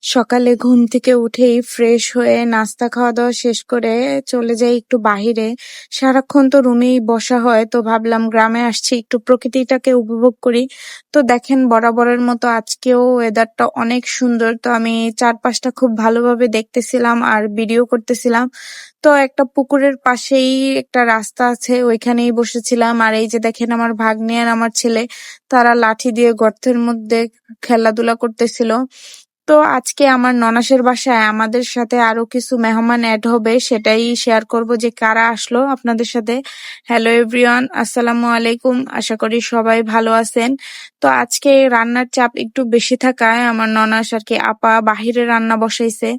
সকালে ঘুম থেকে উঠেই ফ্রেশ হয়ে নাস্তা খাওয়া-দাওয়া শেষ করে চলে যাই একটু বাহিরে। সারাক্ষণ তো রুমেই বসা হয়। তো ভাবলাম গ্রামে আসছি একটু প্রকৃতিটাকে উপভোগ করি। তো দেখেন বরাবরের মতো আজকেও ওয়েদারটা অনেক সুন্দর। তো আমি চারপাশটা খুব ভালোভাবে দেখতেছিলাম আর ভিডিও করতেছিলাম। তো একটা পুকুরের পাশেই একটা রাস্তা আছে ওইখানেই বসেছিলাম। আর এই যে দেখেন আমার ভাগ্নে আর আমার ছেলে তারা লাঠি দিয়ে গর্তের মধ্যে খেলাধুলা করতেছিল। তো আজকে আমার ননাসের বাসায় আমাদের সাথে আরো কিছু মেহমান এড হবে, সেটাই শেয়ার করব যে কারা আসলো আপনাদের সাথে। হ্যালো এভরিওয়ান, আসসালামু আলাইকুম। আশা করি সবাই ভালো আছেন। তো আজকে রান্নার চাপ একটু বেশি থাকায় আমার ননাস আর কি আপা বাহিরে রান্না বসাইছে।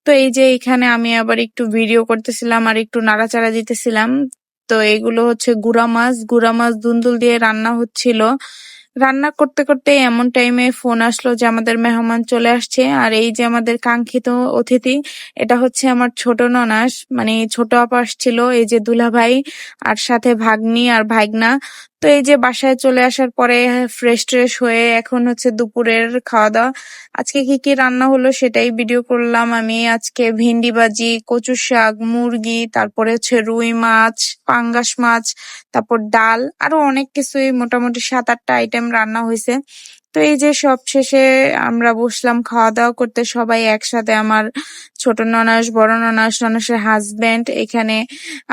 তো এই যে এখানে আমি আবার একটু ভিডিও করতেছিলাম আর একটু নাড়াচাড়া দিতেছিলাম। তো এগুলো হচ্ছে গুড়া মাছ দুন্দুল দিয়ে রান্না হচ্ছিল। রান্না করতে করতে এমন টাইমে ফোন আসলো যে আমাদের মেহমান চলে আসছে। আর এই যে আমাদের কাঙ্ক্ষিত অতিথি, এটা হচ্ছে আমার ছোট ননাস, মানে ছোট আপা আসছিল, এই যে দুলাভাই আর সাথে ভাগ্নি আর ভাইগনা। তো এই যে বাসায় চলে আসার পরে ফ্রেশ ট্রেশ হয়ে এখন হচ্ছে দুপুরের খাওয়া দাওয়া। আজকে কি কি রান্না হলো সেটাই ভিডিও করলাম আমি। আজকে ভেন্ডি ভাজি, কচু শাক, মুরগি, তারপরে হচ্ছে রুই মাছ, পাঙ্গাস মাছ, তারপর ডাল, আরো অনেক কিছুই, মোটামুটি ৭-৮টা আইটেম রান্না হয়েছে। তো এই যে সব শেষে আমরা বসলাম খাওয়া দাওয়া করতে সবাই একসাথে। আমার ছোট ননাস, বড় ননাস, ননাসের হাজবেন্ড, এখানে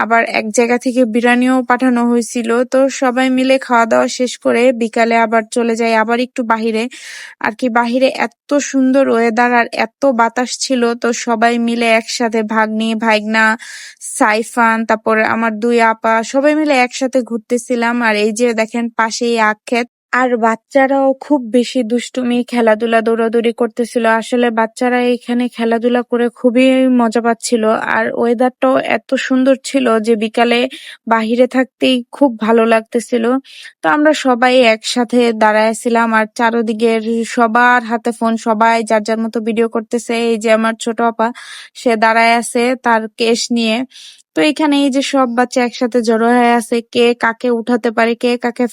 আবার এক জায়গা থেকে বিরিয়ানিও পাঠানো হয়েছিল। তো সবাই মিলে খাওয়া দাওয়া শেষ করে বিকালে আবার চলে যাই আবার একটু বাহিরে। আর কি বাহিরে এত সুন্দর ওয়েদার আর এত বাতাস ছিল, তো সবাই মিলে একসাথে ভাগ্নি ভাইগনা সাইফান তারপরে আমার দুই আপা সবাই মিলে একসাথে ঘুরতেছিলাম। আর এই যে দেখেন পাশেই আখ ক্ষেত। আর বাচ্চারাও খুব বেশি দুষ্টুমি খেলাধুলা দৌড়াদৌড়ি করতেছিল। আসলে বাচ্চারা এখানে খেলাধুলা করে খুবই মজা পাচ্ছিল। আর ওয়েদারটাও এত সুন্দর ছিল যে বিকালে বাহিরে থাকতেই খুব ভালো লাগতেছিল। তো আমরা সবাই একসাথে দাঁড়াইছিলাম আর চারদিকের সবার হাতে ফোন, সবাই যার যার মতো ভিডিও করতেছে। এই যে আমার ছোট আপা, সে দাঁড়ায় আছে তার কেস নিয়ে। তো এখানে এই যে সব বাচ্চা একসাথে জড়ো হয়ে আছে, কে কাকে উঠাতে পারে, কে কাকে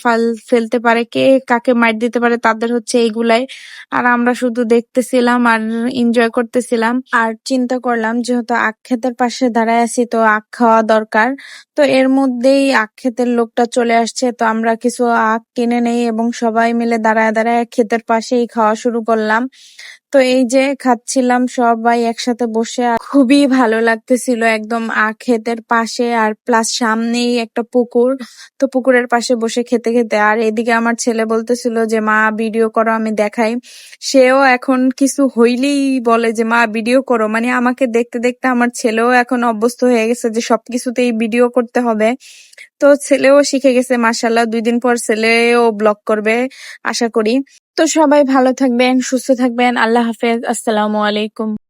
ফেলতে পারে, কে কাকে মাইর দিতে পারে, তাদের হচ্ছে এইগুলাই। আর আমরা শুধু দেখতেছিলাম আর এনজয় করতেছিলাম। আর চিন্তা করলাম যেহেতু আখ ক্ষেতের পাশে দাঁড়ায় আছি তো আখ খাওয়া দরকার। তো এর মধ্যেই আখ ক্ষেতের লোকটা চলে আসছে, তো আমরা কিছু আখ কিনে নেই এবং সবাই মিলে দাঁড়ায় দাঁড়ায় ক্ষেতের পাশেই খাওয়া শুরু করলাম। তো এই যে খাচ্ছিলাম সবাই একসাথে বসে, আর খুবই ভালো লাগতেছিল একদম ক্ষেতের পাশে আর প্লাস সামনেই একটা পুকুর। তো পুকুরের পাশে বসে খেতে খেতে আর এদিকে আমার ছেলে বলতেছিল যে মা ভিডিও করো, আমি দেখাই। সেও এখন কিছু হইলেই বলে যে মা ভিডিও করো, মানে আমাকে দেখতে দেখতে আমার ছেলেও এখন অভ্যস্ত হয়ে গেছে যে সবকিছুতেই ভিডিও করতে হবে। তো ছেলেও শিখে গেছে মাশাআল্লাহ, 2 দিন পর ছেলেও ব্লগ করবে আশা করি। তো সবাই ভালো থাকবেন, সুস্থ থাকবেন। আল্লাহ হাফেজ, আসসালামু আলাইকুম।